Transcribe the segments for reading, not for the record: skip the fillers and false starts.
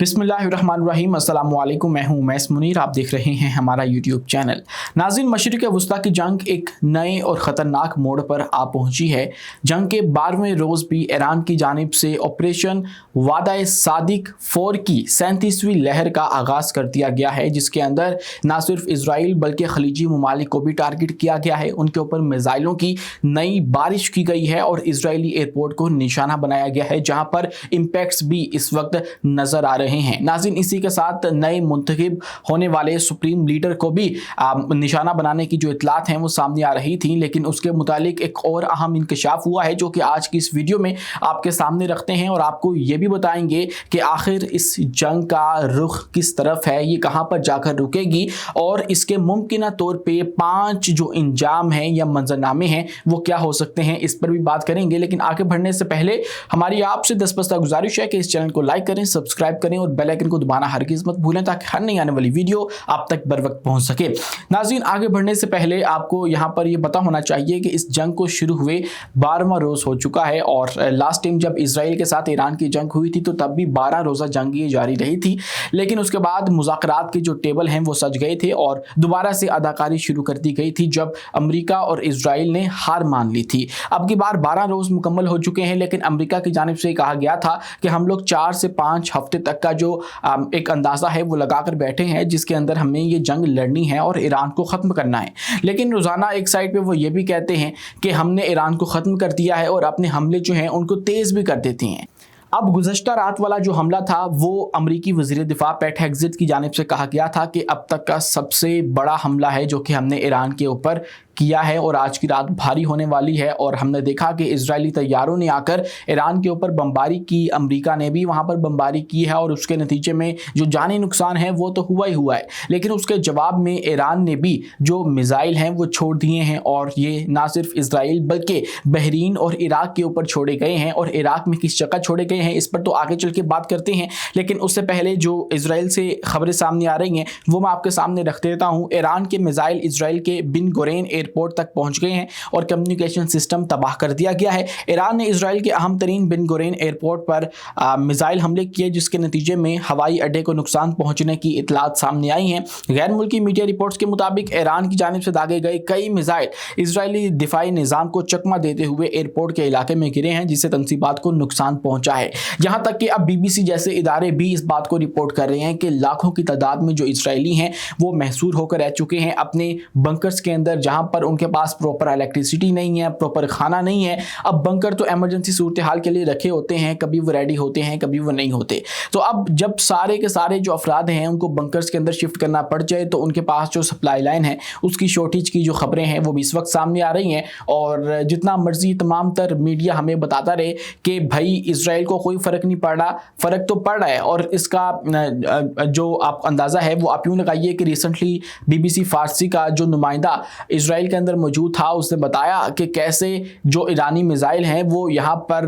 बिस्मिल्लाहिर्रहमानिर्रहीम। अस्सलाम वालेकुम। मैं हूं उमैस मुनीर, आप देख रहे हैं हमारा यूट्यूब चैनल। नाज़रीन, मशरिक़ वस्ता की जंग एक नए और ख़तरनाक मोड़ पर आ पहुंची है। जंग के 12वें रोज़ भी ईरान की जानिब से ऑपरेशन वादा सादिक 4 की 37वीं लहर का आगाज़ कर दिया गया है, जिसके अंदर ना सिर्फ इजराइल बल्कि खलीजी ममालिक को भी टारगेट किया गया है। उनके ऊपर मिसाइलों की नई बारिश की गई है और इजरायली एयरपोर्ट को निशाना बनाया गया है, जहां पर इम्पैक्ट्स भी इस वक्त नजर आ रहे हैं। नाज़रीन, इसी के साथ नए मुंतखब होने वाले सुप्रीम लीडर को भी निशाना बनाने की जो इतलात हैं वो सामने आ रही थी, लेकिन उसके मुतालिक एक और अहम इंकशाफ हुआ है जो कि आज की इस वीडियो में आपके सामने रखते हैं और आपको ये भी बताएंगे कि आखिर इस जंग का रुख किस तरफ है, ये कहां पर जाकर रुकेगी और इसके मुमकिन तौर पे 5 जो इंजाम हैं या मंजरनामे हैं वो क्या हो सकते हैं, इस पर भी बात करेंगे। लेकिन आगे बढ़ने से पहले हमारी आपसे दस्तबस्ता गुजारिश है कि इस चैनल को लाइक करें, सब्सक्राइब करें और बेल आइकन को दबाना हरगिज़ मत भूलें ताकि हर नई आने वाली वीडियो आप तक बर वक्त पहुंच सके। नाज़रीन, आगे बढ़ने से पहले आपको यहां पर यह पता होना चाहिए कि इस जंग को शुरू हुए 12वां रोज़ हो चुका है और लास्ट टाइम जब इजराइल के साथ ईरान की जंग हुई थी तो तब भी 12 रोज़ा जंग ये जारी रही थी, लेकिन उसके बाद मुज़ाकरात के जो टेबल हैं वो सज गए थे और दोबारा से अदाकारी शुरू कर दी गई थी जब अमेरिका और इजराइल ने हार मान ली थी। अब की बार 12 रोज़ मुकम्मल हो चुके हैं, लेकिन अमेरिका की जानिब से कहा गया था कि हम लोग 4 से 5 हफ्ते तक का जो एक अंदाज़ा है वो लगाकर बैठे हैं, जिसके अंदर हमें ये जंग लड़नी है और ईरान को ख़त्म करना है। लेकिन रोज़ाना एक साइड पे वो ये भी कहते हैं कि हमने ईरान को ख़त्म कर दिया है और अपने हमले जो हैं उनको तेज़ भी कर देते हैं। अब गुज़श्ता रात वाला जो हमला था वो अमरीकी वज़ीर दिफ़ा पैट हेग्सेट की जानिब से कहा गया था कि अब तक का सबसे बड़ा हमला है जो कि हमने ईरान के ऊपर किया है और आज की रात भारी होने वाली है। और हमने देखा कि इजरायली तैयारों ने आकर ईरान के ऊपर बमबारी की, अमेरिका ने भी वहाँ पर बमबारी की है और उसके नतीजे में जो जानी नुकसान है वो तो हुआ ही हुआ है, लेकिन उसके जवाब में ईरान ने भी जो मिसाइल हैं वो छोड़ दिए हैं और ये ना सिर्फ इजराइल बल्कि बहरीन और इराक के ऊपर छोड़े गए हैं। और इराक में किस जगह छोड़े गए हैं इस पर तो आगे चल के बात करते हैं, लेकिन उससे पहले जो इजराइल से खबरें सामने आ रही हैं वो मैं आपके सामने रख देता हूँ। ईरान के मिसाइल इजराइल के बिन गुरैन एयरपोर्ट तक पहुंच गए हैं और कम्युनिकेशन सिस्टम तबाह कर दिया गया है। ईरान ने इजराइल के अहम तरीन बिन गुरैन एयरपोर्ट पर मिसाइल हमले किए, जिसके नतीजे में हवाई अड्डे को नुकसान पहुंचने की इतलात सामने आई हैं। गैर मुल्की मीडिया रिपोर्ट्स के मुताबिक ईरान की जानिब से दागे गए कई मिसाइल इजरायली दिफाई निज़ाम को चकमा देते हुए एयरपोर्ट के इलाके में गिरे हैं, जिससे तनसीबात को नुकसान पहुंचा है। यहाँ तक कि अब BBC जैसे इदारे भी इस बात को रिपोर्ट कर रहे हैं कि लाखों की तादाद में जो इसराइली हैं वो महसूर होकर रह चुके हैं अपने बंकर्स के अंदर, जहाँ पर उनके पास प्रॉपर इलेक्ट्रिसिटी नहीं है, प्रॉपर खाना नहीं है। अब बंकर तो इमरजेंसी सूरत हाल के लिए रखे होते हैं, कभी वो रेडी होते हैं कभी वो नहीं होते। तो अब जब सारे के सारे जो अफराद हैं उनको बंकर्स के अंदर शिफ्ट करना पड़ जाए तो उनके पास जो सप्लाई लाइन है उसकी शॉर्टेज की जो खबरें हैं वो भी इस वक्त सामने आ रही हैं। और जितना मर्जी तमाम तर मीडिया हमें बताता रहे कि भाई इजराइल को कोई फ़र्क नहीं पड़ रहा, फ़र्क तो पड़ रहा है। और इसका जो आप अंदाज़ा है वो आप यूँ लगाइए कि रिसेंटली BBC फारसी का जो नुमाइंदा इजराइल के अंदर मौजूद था उसने बताया कि कैसे जो ईरानी मिसाइल हैं वो यहाँ पर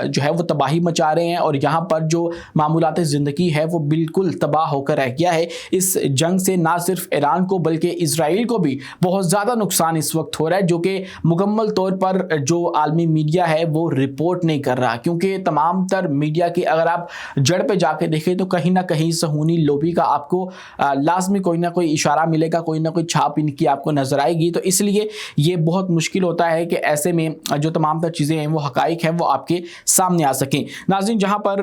जो है वो तबाही मचा रहे हैं और यहाँ पर जो मामूलात ज़िंदगी है वो बिल्कुल तबाह होकर रह गया है। इस जंग से ना सिर्फ ईरान को बल्कि इजराइल को भी बहुत ज़्यादा नुकसान इस वक्त हो रहा है, जो कि मुकम्मल तौर पर जो आलमी मीडिया है वो रिपोर्ट नहीं कर रहा, क्योंकि तमाम तर मीडिया की अगर आप जड़ पे जाके देखें तो कहीं ना कहीं सहूनी लोबी का आपको लाजमी कोई ना कोई इशारा मिलेगा, कोई ना कोई छाप इनकी आपको नजर आएगी। तो इसलिए ये बहुत मुश्किल होता है कि ऐसे में जो तमाम तर चीज़ें हैं वो हकाइक हैं वो आपके सामने आ सकें। नाज़रीन, जहाँ पर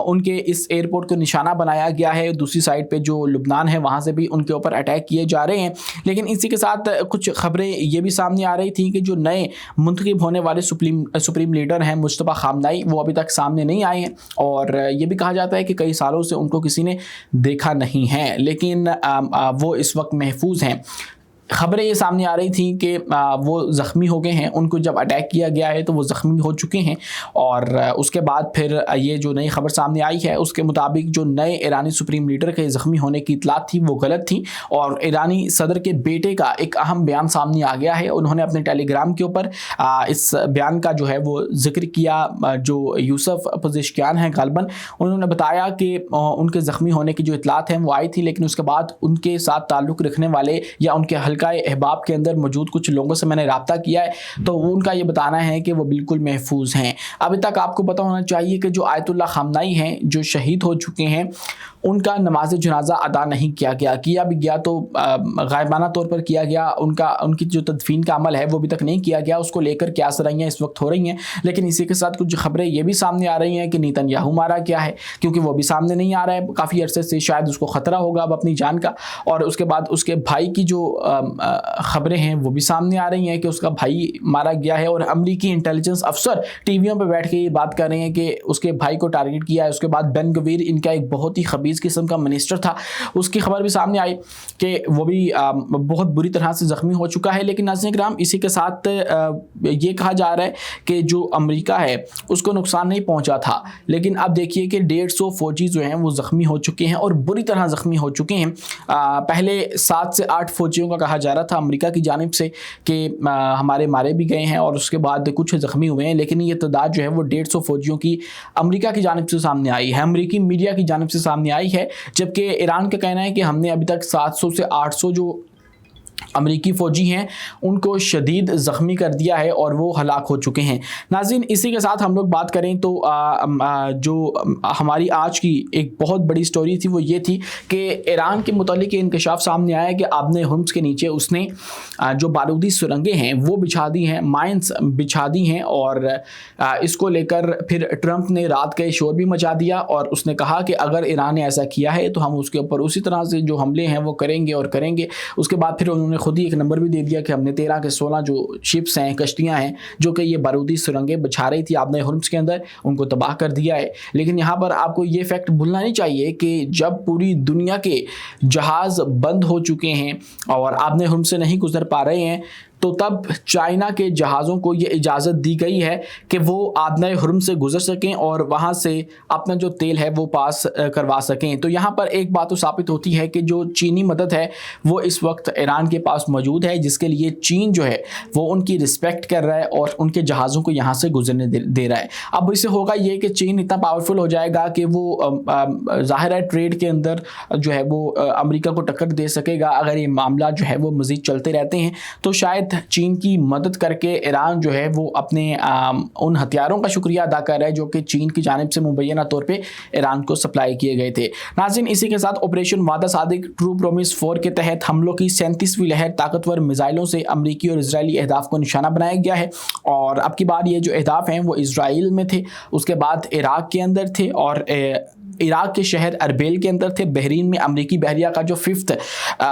उनके इस एयरपोर्ट को निशाना बनाया गया है, दूसरी साइड पे जो लुबनान है वहाँ से भी उनके ऊपर अटैक किए जा रहे हैं। लेकिन इसी के साथ कुछ खबरें ये भी सामने आ रही थी कि जो नए मुंतखब होने वाले सुप्रीम लीडर हैं मुस्तफा खामनाई, वो अभी तक सामने नहीं आए हैं और ये भी कहा जाता है कि कई सालों से उनको किसी ने देखा नहीं है, लेकिन वो इस वक्त महफूज हैं। खबरें ये सामने आ रही थी कि वो ज़ख्मी हो गए हैं, उनको जब अटैक किया गया है तो वो ज़ख्मी हो चुके हैं। और उसके बाद फिर ये जो नई खबर सामने आई है उसके मुताबिक जो नए ईरानी सुप्रीम लीडर के ज़ख्मी होने की इतलात थी वो गलत थी और ईरानी सदर के बेटे का एक अहम बयान सामने आ गया है। उन्होंने अपने टेलीग्राम के ऊपर इस बयान का जो है वो जिक्र किया। जो यूसुफ पज़ेश्कियान हैं गालबन, उन्होंने बताया कि उनके ज़ख्मी होने की जो इतलात हैं वो आई थी, लेकिन उसके बाद उनके साथ ताल्लुक़ रखने वाले या उनके हल्का अहबाब के अंदर मौजूद कुछ लोगों से मैंने रब्ता किया है तो उनका ये बताना है कि वो बिल्कुल महफूज हैं। अभी तक आपको पता होना चाहिए कि जो आयतुल्लाह खामनाई हैं, जो शहीद हो चुके हैं, उनका नमाज जनाजा अदा नहीं किया भी गया तो गायबाना तौर पर किया गया। उनकी जो तदफीन का अमल है वो अभी तक नहीं किया गया। उसको लेकर क्या सरैयाँ इस वक्त हो रही हैं। लेकिन इसी के साथ कुछ खबरें ये भी सामने आ रही हैं कि नेतन्याहू मारा क्या है, क्योंकि वो भी सामने नहीं आ रहा है काफ़ी अरसे से, शायद उसको ख़तरा होगा अब अपनी जान का। और उसके बाद उसके भाई की जो खबरें हैं वो भी सामने आ रही हैं कि उसका भाई मारा गया है। और अमरीकी इंटेलिजेंस अफसर टीवियों पर बैठ के ये बात कर रहे हैं कि उसके भाई को टारगेट किया है। उसके बाद बेन गवीर, इनका एक बहुत ही खबीज़ किस्म का मिनिस्टर था, उसकी खबर भी सामने आई कि वो भी बहुत बुरी तरह से ज़ख्मी हो चुका है। लेकिन नाज़रीन किराम, इसी के साथ ये कहा जा रहा है कि जो अमेरिका है उसको नुकसान नहीं पहुंचा था, लेकिन अब देखिए कि 150 फौजी जो हैं वो ज़ख्मी हो चुके हैं और बुरी तरह ज़ख्मी हो चुके हैं। पहले 7 से 8 फौजियों का कहा जा रहा था अमेरिका की जानिब से कि हमारे मारे भी गए हैं और उसके बाद कुछ ज़ख्मी हुए हैं, लेकिन ये तादाद जो है वो 150 फौजियों की अमेरिका की जानिब से सामने आई है, अमेरिकी मीडिया की जानिब से सामने आई है। जबकि ईरान का कहना है कि हमने अभी तक 700 से 800 जो अमरीकी फ़ौजी हैं उनको शदीद ज़ख्मी कर दिया है और वो हलाक हो चुके हैं। नाज़रीन, इसी के साथ हम लोग बात करें तो जो हमारी आज की एक बहुत बड़ी स्टोरी थी वो ये थी कि ईरान के मुतालिक इंकशाफ सामने आया कि आबने हुर्मुज़ के नीचे उसने जो बारूदी सुरंगें हैं वो बिछा दी हैं, माइंस बिछा दी हैं। और इसको लेकर फिर ट्रंप ने रात का शोर भी मचा दिया और उसने कहा कि अगर ईरान ने ऐसा किया है तो हम उसके ऊपर उसी तरह से जो हमले हैं वो करेंगे और करेंगे। उसके बाद फिर उन्होंने खुद ही एक नंबर भी दे दिया कि हमने 13 के 16 जो शिप्स हैं, कश्तियां हैं जो कि ये बारूदी सुरंगें बिछा रही थी आबने हुर्मुज़ के अंदर, उनको तबाह कर दिया है। लेकिन यहाँ पर आपको ये फैक्ट भूलना नहीं चाहिए कि जब पूरी दुनिया के जहाज़ बंद हो चुके हैं और आबने हुर्मुज़ से नहीं गुजर पा रहे हैं तो तब चाइना के जहाज़ों को ये इजाज़त दी गई है कि वो आबने हुर्मुज़ से गुजर सकें और वहाँ से अपना जो तेल है वो पास करवा सकें। तो यहाँ पर एक बात तो साबित होती है कि जो चीनी मदद है वो इस वक्त ईरान के पास मौजूद है, जिसके लिए चीन जो है वो उनकी रिस्पेक्ट कर रहा है और उनके जहाज़ों को यहाँ से गुजरने दे रहा है। अब इससे होगा ये कि चीन इतना पावरफुल हो जाएगा कि वो ज़ाहिर है ट्रेड के अंदर जो है वो अमेरिका को टक्कर दे सकेगा। अगर ये मामला जो है वो मज़ीद चलते रहते हैं तो शायद चीन की मदद करके ईरान जो है वो अपने उन हथियारों का शुक्रिया अदा कर रहा है जो कि चीन की जानिब से मुबैना तौर पे ईरान को सप्लाई किए गए थे। नाज़रीन, इसी के साथ ऑपरेशन वादा सादिक ट्रू प्रॉमिस 4 के तहत हमलों की 37वीं लहर ताकतवर मिसाइलों से अमरीकी और इजरायली अहदाफ को निशाना बनाया गया है। और अब की बार ये जो अहदाफ हैं वो इसराइल में थे, उसके बाद इराक के अंदर थे और इराक के शहर अरबेल के अंदर थे। बहरीन में अमरीकी बहरिया का जो 5th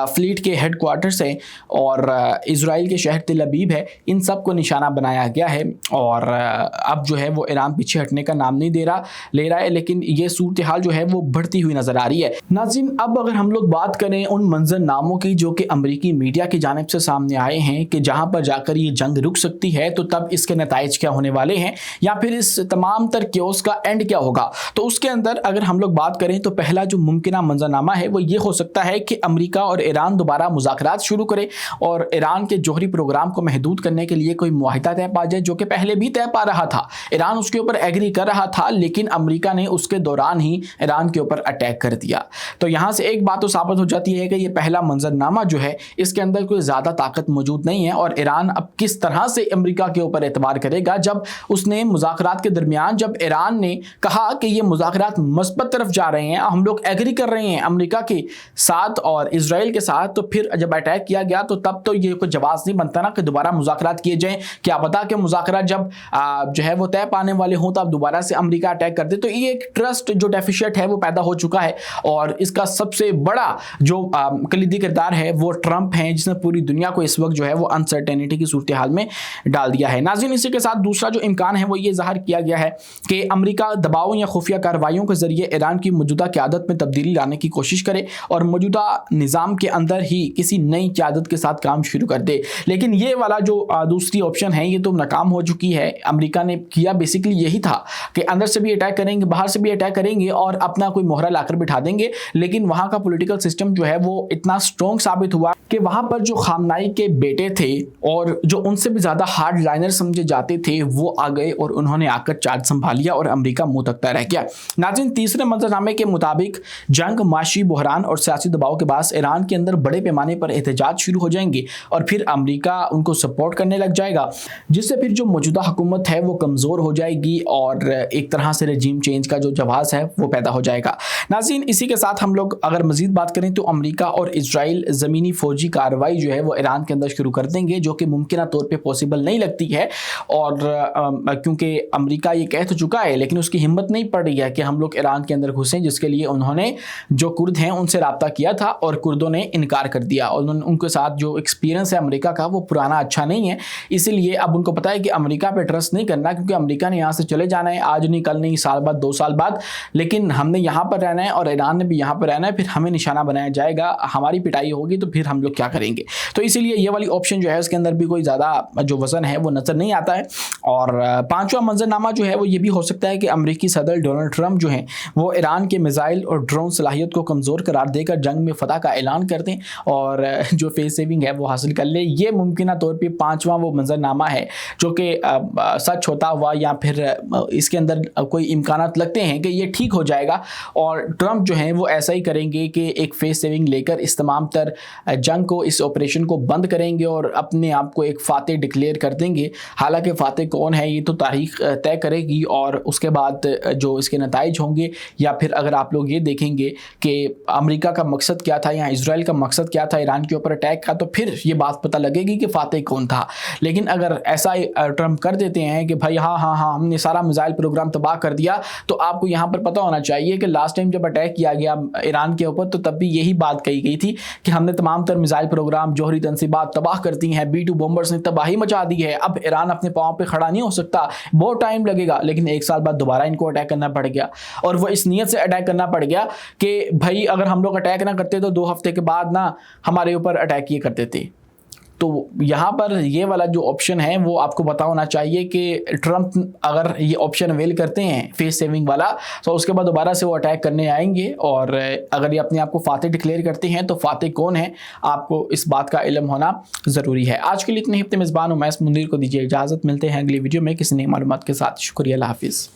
फ्लीट के हेड क्वार्टर्स हैं और इसराइल के शहर तेल अबीब है, इन सब को निशाना बनाया गया है। और अब जो है वो ईरान पीछे हटने का नाम नहीं ले रहा है, लेकिन ये सूरत हाल जो है वो बढ़ती हुई नज़र आ रही है। नाज़रीन, अब अगर हम लोग बात करें उन मंजरनामों की जो कि अमरीकी मीडिया की जानिब से सामने आए हैं कि जहाँ पर जाकर ये जंग रुक सकती है तो तब इसके नताइज क्या होने वाले हैं या फिर इस तमाम तर क्योस का एंड क्या होगा, तो उसके अंदर अगर हम लोग बात करें तो पहला जो मुमकिन मंजरनामा है वो ये हो सकता है कि अमेरिका और ईरान दोबारा मुज़ाकरात शुरू करे और ईरान के जौहरी प्रोग्राम को महदूद करने के लिए कोई मुआहिदा तय पा जाए, जो कि पहले भी तय पा रहा था। ईरान उसके ऊपर एग्री कर रहा था, लेकिन अमेरिका ने उसके दौरान ही ईरान के ऊपर अटैक कर दिया। तो यहाँ से एक बात तो साबित हो जाती है कि ये पहला मंजरनामा जो है इसके अंदर कोई ज़्यादा ताकत मौजूद नहीं है और ईरान अब किस तरह से अमेरिका के ऊपर एतबार करेगा जब उसने मुज़ाकरात के दरमियान जब ईरान ने कहा कि ये मुज़ाकरात मस्बत तरफ जा रहे हैं, हम लोग एग्री कर रहे हैं अमेरिका के साथ और इजराइल के साथ, तो फिर जब अटैक किया गया तो तब तो ये कोई जवाब नहीं बनता ना कि दोबारा मुज़ाकरात किए जाएं। क्या पता कि मुज़ाकरात जब जो है वो तय पाने वाले हों तो अब दोबारा से अमेरिका अटैक कर दे। तो ये एक ट्रस्ट जो डेफिशिएंट है वो पैदा हो चुका है और इसका सबसे बड़ा जो कलीदी किरदार है वो ट्रंप है, जिसने पूरी दुनिया को इस वक्त जो है वो अनसर्टेनिटी की सूरत हाल में डाल दिया है। नाज़रीन, इसी के साथ दूसरा जो इम्कान है वो ये ज़ाहिर किया गया है कि अमेरिका दबाव या खुफिया कार्रवाइयों के जरिए ईरान की मौजूदा क़यादत में तब्दीली लाने की कोशिश करे और मौजूदा निज़ाम के अंदर ही किसी नई क़यादत के साथ काम शुरू कर दे। लेकिन ये वाला जो दूसरी ऑप्शन है ये तो नाकाम हो चुकी है। अमेरिका ने किया बेसिकली यही था कि अंदर से भी अटैक करेंगे, बाहर से भी अटैक करेंगे और अपना कोई मोहरा लाकर बिठा देंगे। लेकिन वहाँ का पॉलिटिकल सिस्टम जो है वो इतना स्ट्रॉन्ग साबित हुआ कि वहाँ पर जो खामनाई के बेटे थे और जो उनसे भी ज़्यादा हार्ड लाइनर समझे जाते थे वो आ गए और उन्होंने आकर चार्ज संभाल लिया और अमेरिका मुँह तकता रह गया। नाज़रीन, तीसरे दूसरे मंजरनामे के मुताबिक जंग, माशी बहरान और सियासी दबाव के बाद ईरान के अंदर बड़े पैमाने पर एहतजाज शुरू हो जाएंगे और फिर अमेरिका उनको सपोर्ट करने लग जाएगा, जिससे फिर जो मौजूदा हुकूमत है वो कमज़ोर हो जाएगी और एक तरह से रजीम चेंज का जो जवाज़ है वो पैदा हो जाएगा। नाज़रीन, इसी के साथ हम लोग अगर मज़ीद बात करें तो अमेरिका और इजराइल ज़मीनी फ़ौजी कार्रवाई जो है वो ईरान के अंदर शुरू कर देंगे, जो कि मुमकिन तौर पे पॉसिबल नहीं लगती है। और क्योंकि अमेरिका ये कह तो चुका है लेकिन उसकी हिम्मत नहीं पड़ रही है कि हम लोग ईरान के अंदर घुसें, जिसके लिए उन्होंने जो कुर्द हैं उनसे रब्ता किया था और कुर्दों ने इनकार कर दिया। और उनके साथ जो एक्सपीरियंस है अमेरिका का वो पुराना अच्छा नहीं है, इसीलिए अब उनको पता है कि अमेरिका पे ट्रस्ट नहीं करना, क्योंकि अमेरिका ने यहाँ से चले जाना है, आज नहीं कल नहीं, साल बाद 2 साल बाद, लेकिन हमने यहाँ पर रहना है और ईरान ने भी यहाँ पर रहना है, फिर हमें निशाना बनाया जाएगा, हमारी पिटाई होगी तो फिर हम लोग क्या करेंगे। तो इसीलिए ये वाली ऑप्शन जो है उसके अंदर भी कोई ज़्यादा जो वज़न है वो नज़र नहीं आता है। और पांचवा मंजरनामा जो है वो ये भी हो सकता है कि अमेरिकी सदर डोनाल्ड ट्रंप जो हैं वो ईरान के मिसाइल और ड्रोन सलाहियत को कमज़ोर करार देकर जंग में फ़तह का ऐलान कर दें और जो फेस सेविंग है वो हासिल कर ले। ये मुमकिन तौर पे पांचवा वो मंजरनामा है जो कि सच होता हुआ या फिर इसके अंदर कोई इम्कानात लगते हैं कि ये ठीक हो जाएगा और ट्रंप जो हैं वो ऐसा ही करेंगे कि एक फेस सेविंग लेकर इस तमाम तर जंग को, इस ऑपरेशन को बंद करेंगे और अपने आप को एक फ़ातिह डिक्लेयर कर देंगे। हालांकि फ़ातिह कौन है ये तो तारीख तय करेगी और उसके बाद जो इसके नताइज होंगे, या फिर अगर आप लोग ये देखेंगे कि अमेरिका का मकसद क्या था या इजराइल का मकसद क्या था ईरान के ऊपर अटैक का, तो फिर ये बात पता लगेगी कि फ़ातिह कौन था। लेकिन अगर ऐसा ट्रंप कर देते हैं कि भाई हाँ हमने सारा मिसाइल प्रोग्राम तबाह कर दिया, तो आपको यहाँ पर पता होना चाहिए कि लास्ट टाइम जब अटैक किया गया ईरान के ऊपर तो तब भी यही बात कही गई थी कि हमने तमाम तर मिसाइल प्रोग्राम, जौहरी तनसीबात तबाह कर दी हैं, B-2 बॉम्बर्स ने तबाही मचा दी है, अब ईरान अपने पाँव पे खड़ा नहीं हो सकता, बहुत टाइम लगेगा। लेकिन 1 साल बाद दोबारा इनको अटैक करना पड़ गया और वो इस नीयत से अटैक करना पड़ गया कि भाई अगर हम लोग अटैक ना करते तो 2 हफ्ते के बाद ना हमारे ऊपर अटैक ये करते थे। तो यहाँ पर ये वाला जो ऑप्शन है वो आपको पता होना चाहिए कि ट्रंप अगर ये ऑप्शन अवेल करते हैं फेस सेविंग वाला, तो उसके बाद दोबारा से वो अटैक करने आएंगे और अगर ये अपने आप को फ़ातिह डिक्लेयर करते हैं तो फ़ातिह कौन है आपको इस बात का इल्म होना ज़रूरी है। आज के लिए इतने ही। अपने मेज़बान उमैस मुनीर को दीजिए इजाज़त, मिलते हैं अगली वीडियो में किसी नई मालूमात के साथ। शुक्रिया, अल्लाह हाफ़िज़।